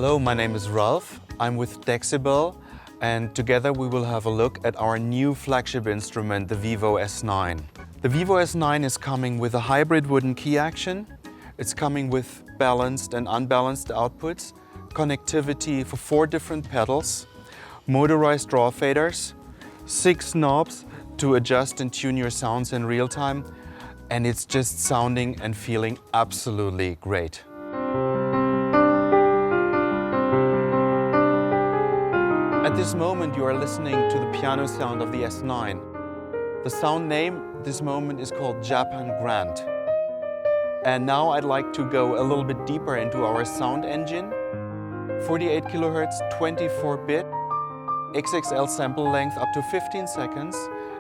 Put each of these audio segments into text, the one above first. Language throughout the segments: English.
Hello, my name is Ralph. I'm with DEXIBELL, and together we will have a look at our new flagship instrument, the VIVO S9. The VIVO S9 is coming with a hybrid wooden key action. It's coming with balanced and unbalanced outputs, connectivity for 4 different pedals, motorized draw faders, 6 knobs to adjust and tune your sounds in real time, and it's just sounding and feeling absolutely great. At this moment you are listening to the piano sound of the S9. The sound name this moment is called Japan Grand. And now I'd like to go a little bit deeper into our sound engine. 48 kHz, 24-bit, XXL sample length up to 15 seconds.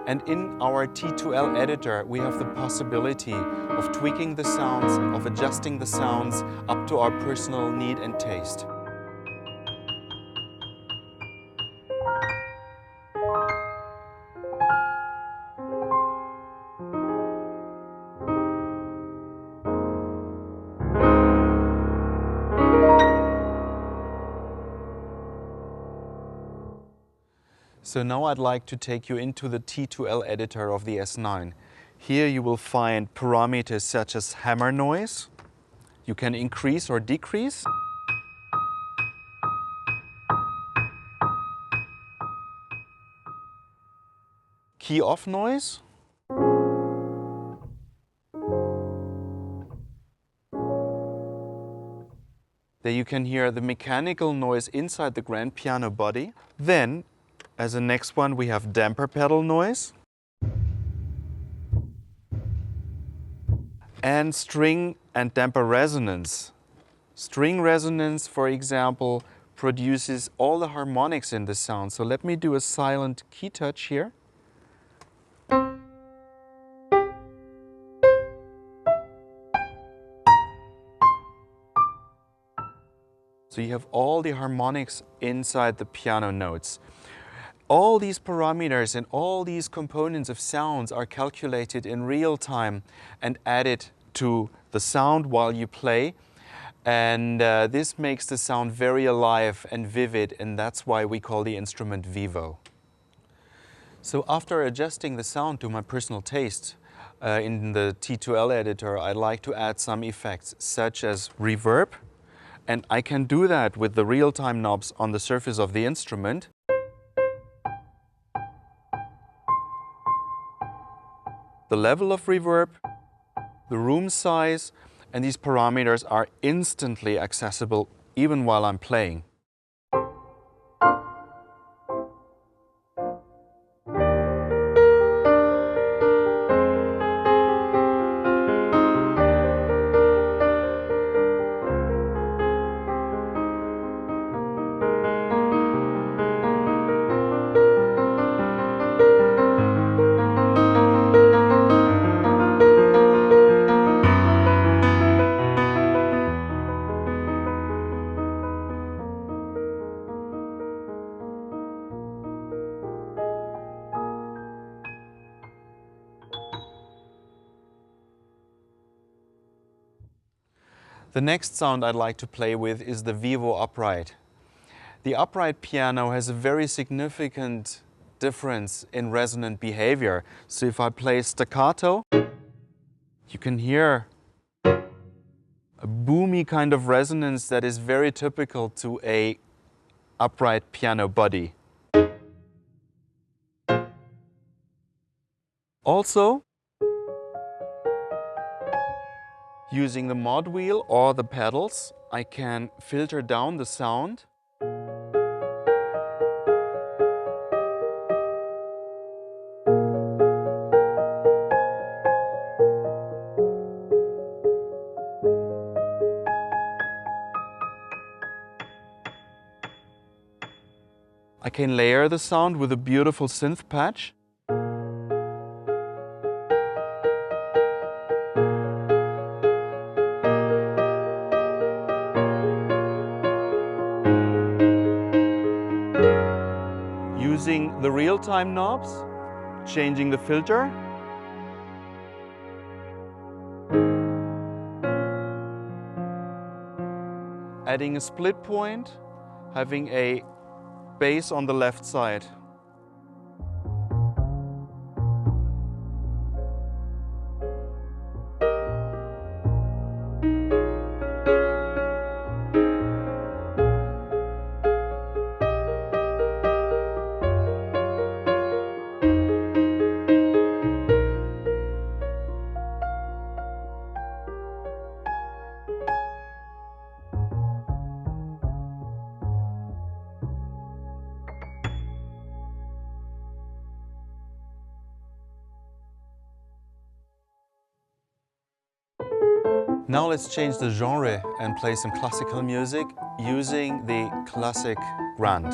And in our T2L editor we have the possibility of tweaking the sounds, of adjusting the sounds up to our personal need and taste. So now I'd like to take you into the T2L editor of the S9. Here you will find parameters such as hammer noise. You can increase or decrease. Key off noise. There you can hear the mechanical noise inside the grand piano body. Then, as the next one, we have damper pedal noise and string and damper resonance. String resonance, for example, produces all the harmonics in the sound. So let me do a silent key touch here. So you have all the harmonics inside the piano notes. All these parameters and all these components of sounds are calculated in real time and added to the sound while you play. And this makes the sound very alive and vivid, and that's why we call the instrument VIVO. So after adjusting the sound to my personal taste in the T2L editor, I'd like to add some effects such as reverb. And I can do that with the real-time knobs on the surface of the instrument. The level of reverb, the room size, and these parameters are instantly accessible even while I'm playing. The next sound I'd like to play with is the VIVO upright. The upright piano has a very significant difference in resonant behavior. So if I play staccato, you can hear a boomy kind of resonance that is very typical to an upright piano body. Also, using the mod wheel or the pedals, I can filter down the sound. I can layer the sound with a beautiful synth patch. Using the real-time knobs, changing the filter. adding a split point, having a bass on the left side. Now let's change the genre and play some classical music using the classic grand.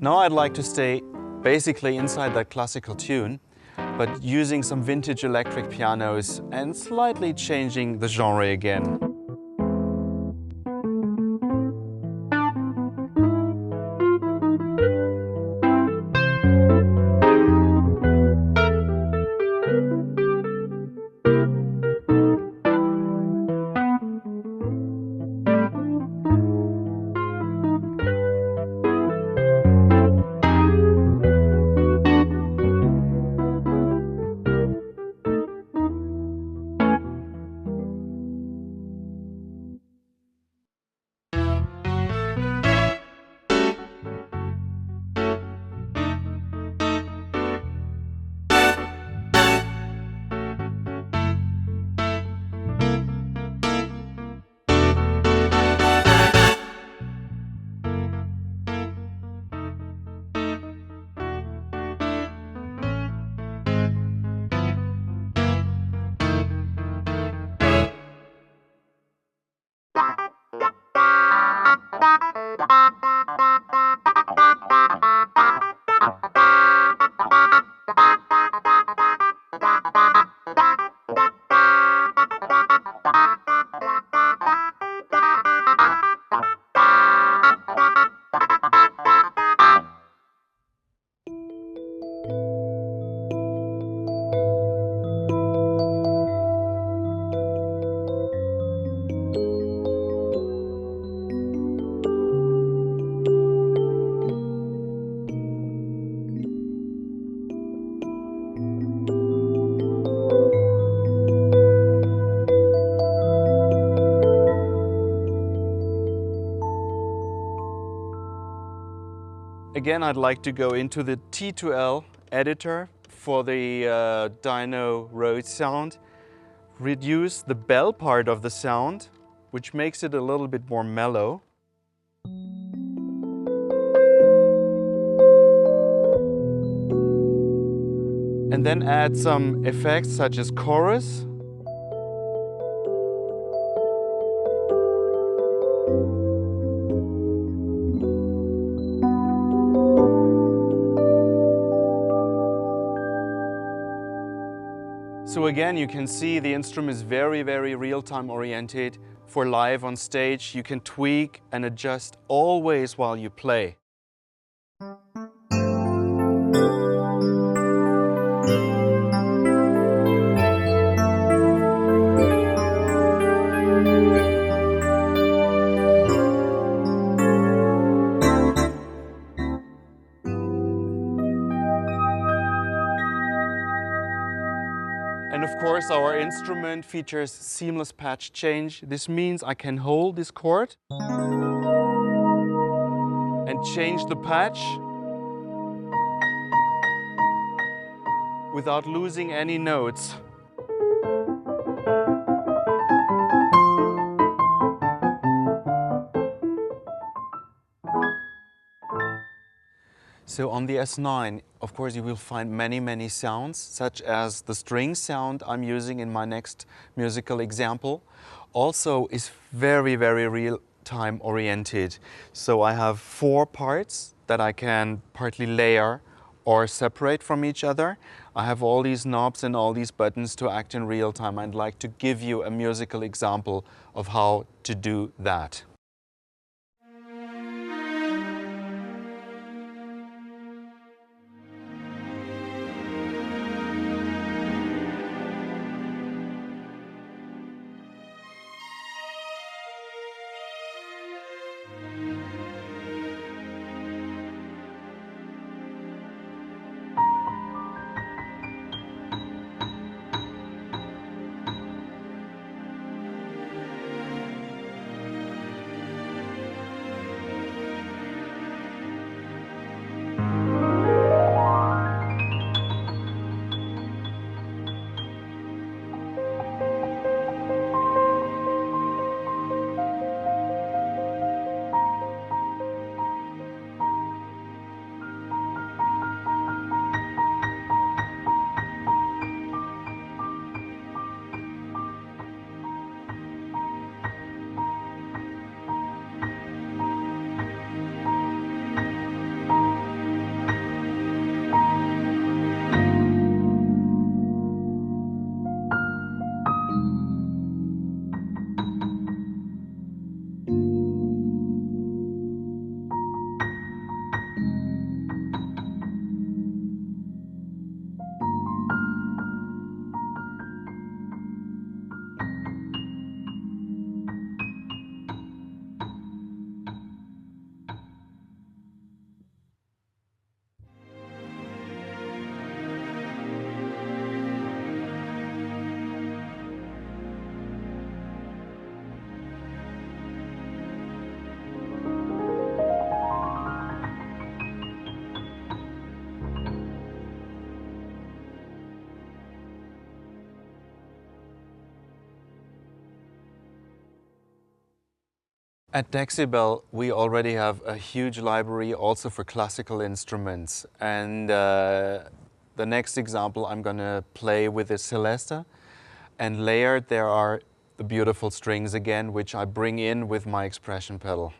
Now I'd like to stay basically inside that classical tune, but using some vintage electric pianos and slightly changing the genre again. Again, I'd like to go into the T2L editor for the dyno Rhodes sound, reduce the bell part of the sound, which makes it a little bit more mellow. And then add some effects such as chorus. So again, you can see the instrument is very, very real-time oriented. For live on stage, you can tweak and adjust always while you play. And of course, our instrument features seamless patch change. This means I can hold this chord and change the patch without losing any notes. So on the S9, of course, you will find many sounds, such as the string sound I'm using in my next musical example. Also is very real-time oriented. So I have 4 parts that I can partly layer or separate from each other. I have all these knobs and all these buttons to act in real time. I'd like to give you a musical example of how to do that. At DEXIBELL, we already have a huge library also for classical instruments. And the next example, I'm going to play with the Celesta. And layered, there are the beautiful strings again, which I bring in with my expression pedal.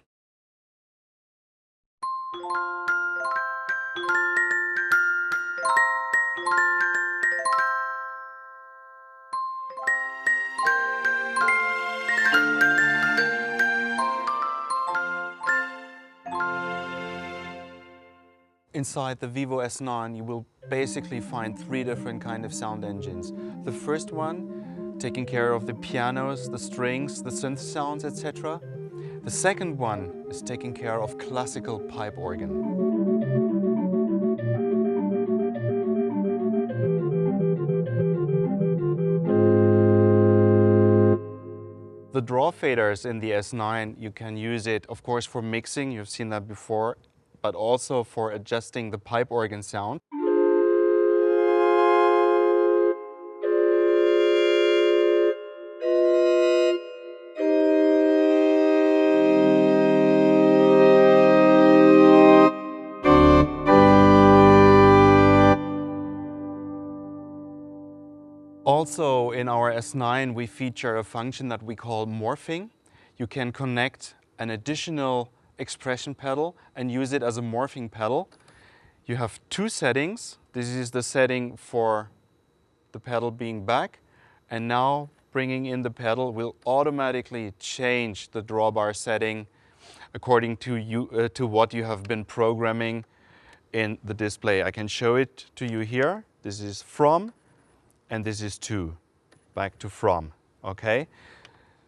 Inside the VIVO S9, you will basically find three different kind of sound engines. The first one, taking care of the pianos, the strings, the synth sounds, etc. The second one is taking care of classical pipe organ. The draw faders in the S9, you can use it, of course, for mixing, you've seen that before, but also for adjusting the pipe organ sound. Also in our S9 we feature a function that we call morphing. You can connect an additional expression pedal and use it as a morphing pedal. You have two settings. This is the setting for the pedal being back, and now bringing in the pedal will automatically change the drawbar setting according to what you have been programming in the display. I can show it to you here. This is from, and this is to, back to from, okay?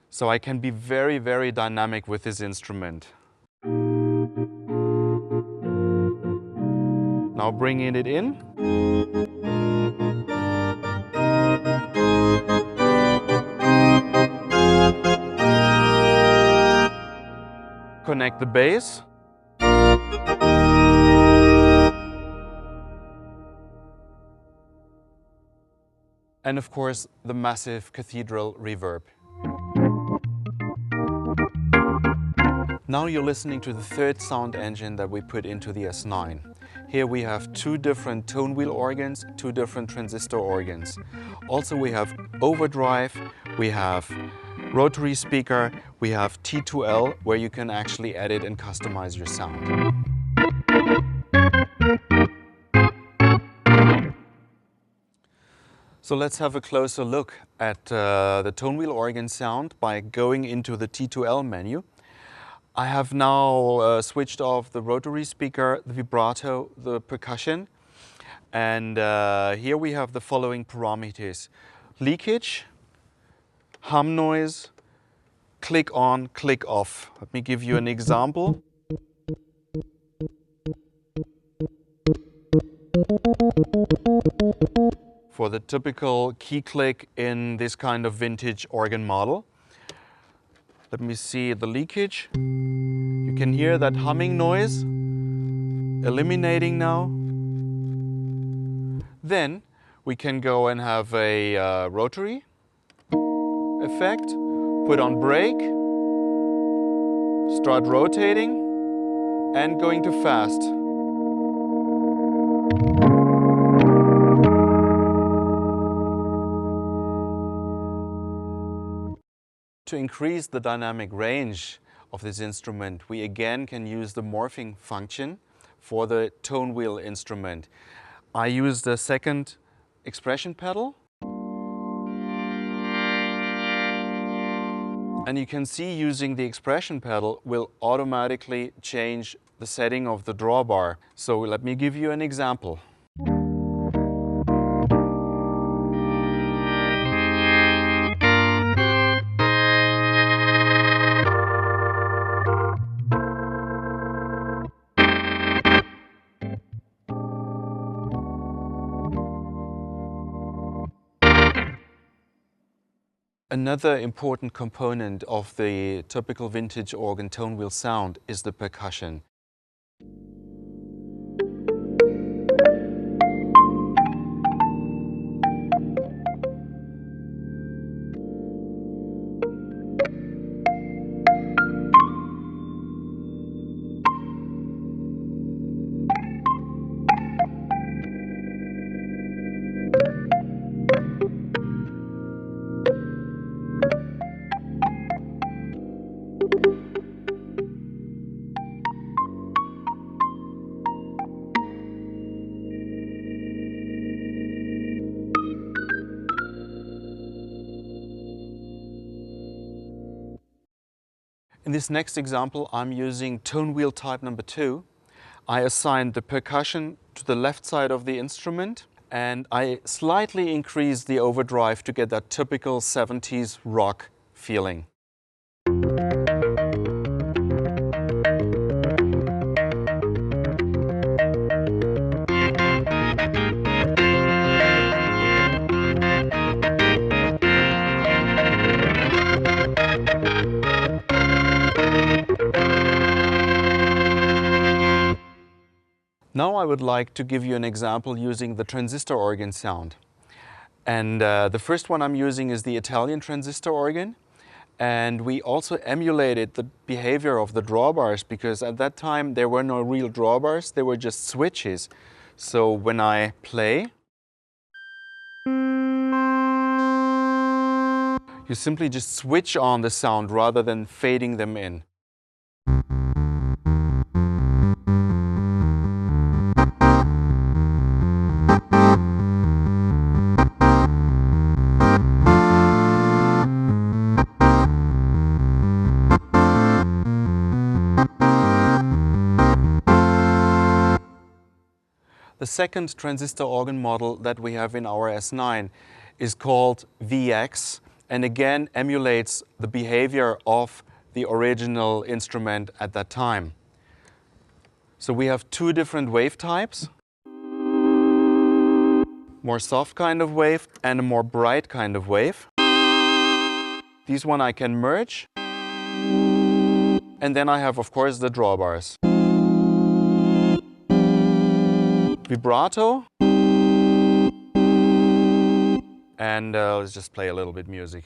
So I can be very, very dynamic with this instrument. Now bringing it in. Connect the bass. And of course, the massive cathedral reverb. Now you're listening to the third sound engine that we put into the S9. Here we have two different tone wheel organs, two different transistor organs. Also we have overdrive, we have rotary speaker, we have T2L, where you can actually edit and customize your sound. So let's have a closer look at the tone wheel organ sound by going into the T2L menu. I have now switched off the rotary speaker, the vibrato, the percussion, and here we have the following parameters: leakage, hum noise, click on, click off. Let me give you an example. For the typical key click in this kind of vintage organ model. Let me see the leakage. You can hear that humming noise, eliminating now. Then we can go and have a rotary effect, put on brake, start rotating, and going to fast. To increase the dynamic range of this instrument, we again can use the morphing function for the tone wheel instrument. I use the second expression pedal. And you can see using the expression pedal will automatically change the setting of the drawbar. So let me give you an example. Another important component of the typical vintage organ tone wheel sound is the percussion. In this next example, I'm using tone wheel type number 2. I assigned the percussion to the left side of the instrument, and I slightly increased the overdrive to get that typical 70s rock feeling. Now I would like to give you an example using the transistor organ sound. And the first one I'm using is the Italian transistor organ. And we also emulated the behavior of the drawbars because at that time there were no real drawbars, they were just switches. So when I play, you simply just switch on the sound rather than fading them in. The second transistor organ model that we have in our S9 is called VX, and again emulates the behavior of the original instrument at that time. So we have two different wave types. More soft kind of wave and a more bright kind of wave. These one I can merge. And then I have, of course, the drawbars. Vibrato. And let's just play a little bit music.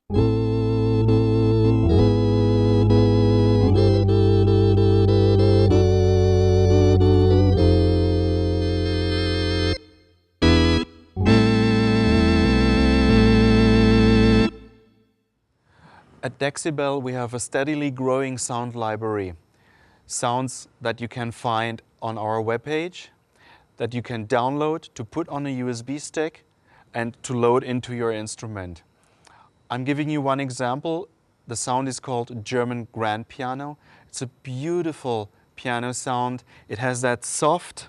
At DEXIBELL we have a steadily growing sound library. Sounds that you can find on our webpage, that you can download to put on a USB stick and to load into your instrument. I'm giving you one example. The sound is called German grand piano. It's a beautiful piano sound. It has that soft,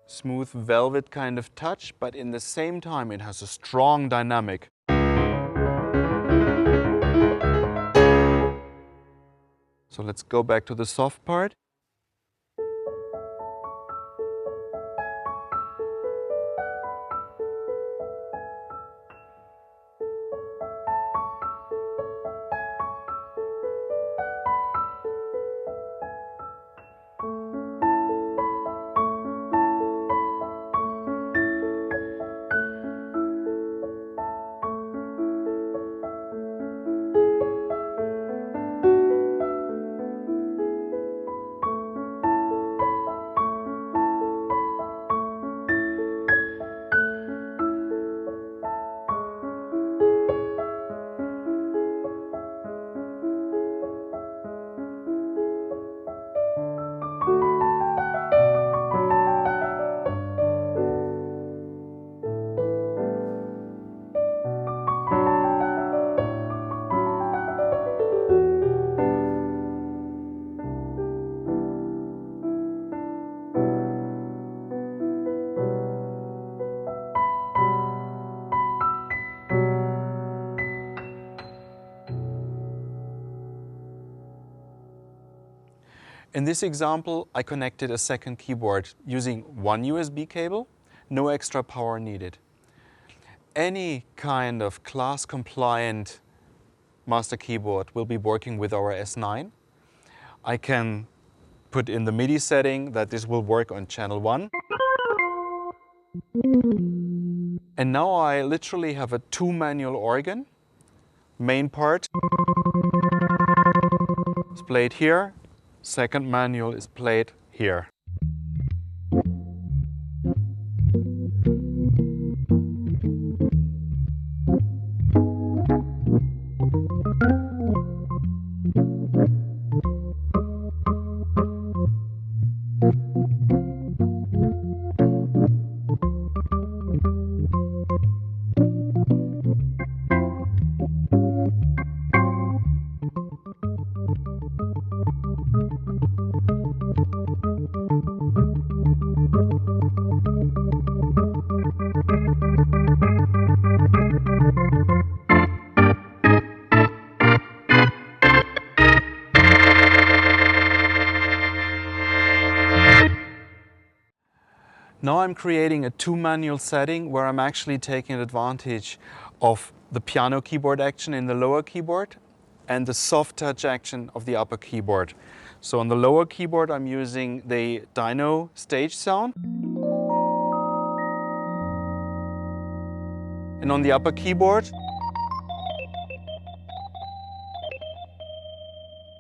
smooth velvet kind of touch, but in the same time it has a strong dynamic. So let's go back to the soft part. In this example, I connected a second keyboard using one USB cable, no extra power needed. Any kind of class-compliant master keyboard will be working with our S9. I can put in the MIDI setting that this will work on channel 1. And now I literally have a 2-manual organ. Main part is played here. Second manual is played here. Now I'm creating a 2-manual setting where I'm actually taking advantage of the piano keyboard action in the lower keyboard and the soft touch action of the upper keyboard. So on the lower keyboard I'm using the dyno stage sound. And on the upper keyboard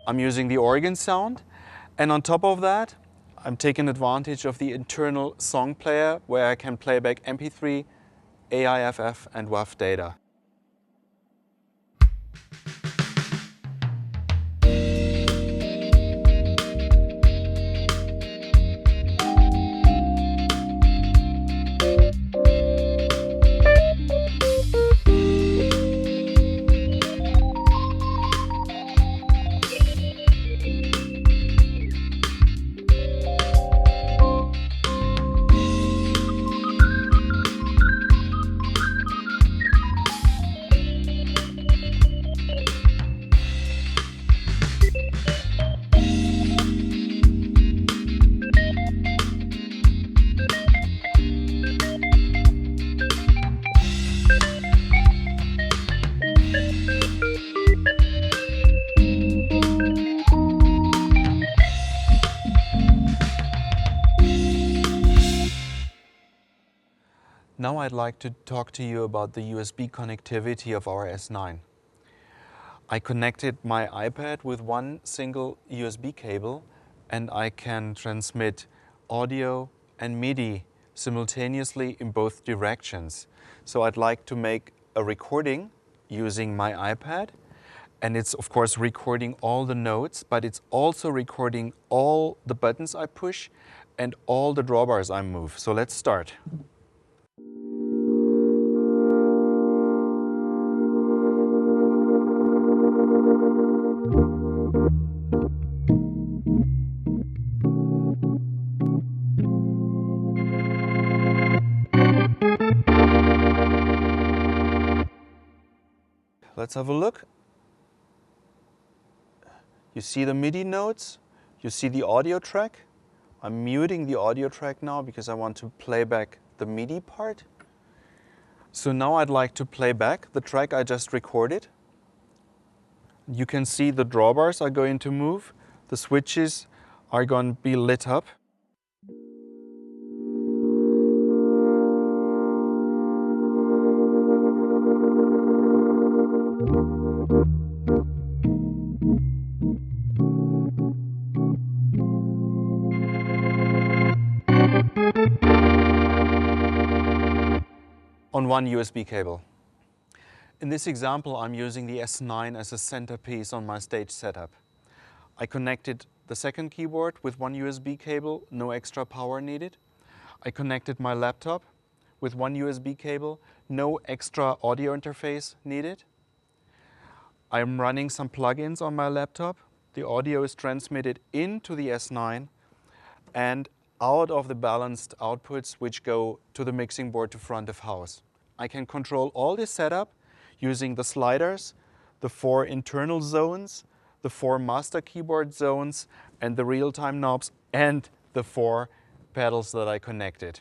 I'm using the organ sound. And on top of that I'm taking advantage of the internal song player where I can play back MP3, AIFF and WAV data. Now I'd like to talk to you about the USB connectivity of our S9. I connected my iPad with one single USB cable and I can transmit audio and MIDI simultaneously in both directions. So I'd like to make a recording using my iPad, and it's of course recording all the notes, but it's also recording all the buttons I push and all the drawbars I move. So let's start. Let's have a look. You see the MIDI notes, you see the audio track. I'm muting the audio track now because I want to play back the MIDI part. So now I'd like to play back the track I just recorded. You can see the drawbars are going to move. The switches are going to be lit up. On one USB cable. In this example, I'm using the S9 as a centerpiece on my stage setup. I connected the second keyboard with one USB cable, no extra power needed. I connected my laptop with one USB cable, no extra audio interface needed. I'm running some plugins on my laptop. The audio is transmitted into the S9 and out of the balanced outputs which go to the mixing board to front of house. I can control all this setup using the sliders, the 4 internal zones, the 4 master keyboard zones, and the real-time knobs, and the 4 pedals that I connected.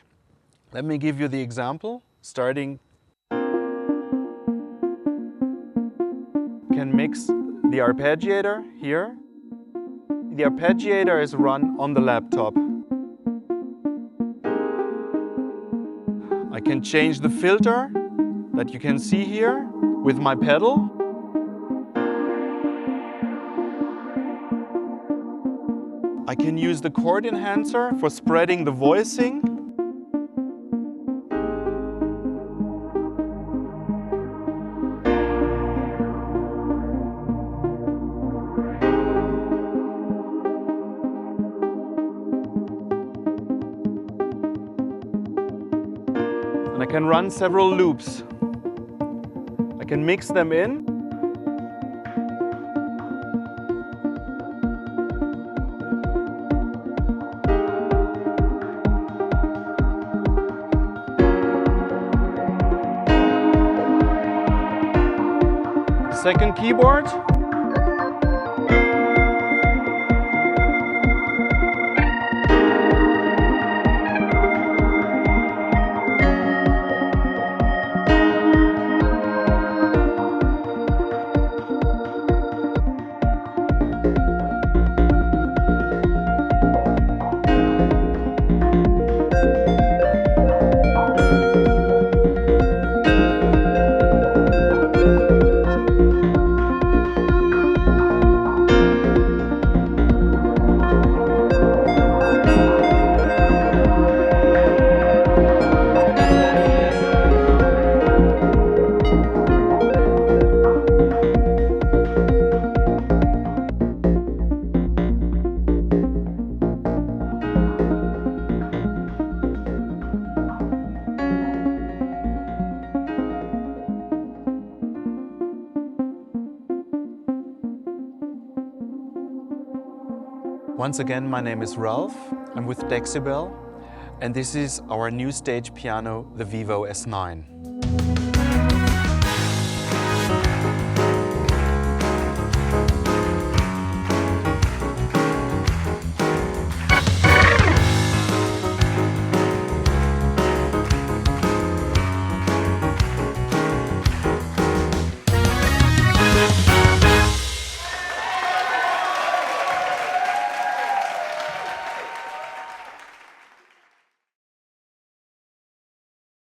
Let me give you the example. Starting, can mix the arpeggiator here. The arpeggiator is run on the laptop. I can change the filter that you can see here with my pedal. I can use the chord enhancer for spreading the voicing. And I can run several loops. I can mix them in. Second keyboard. Once again, my name is Ralph. I'm with DEXIBELL, and this is our new stage piano, the VIVO S9.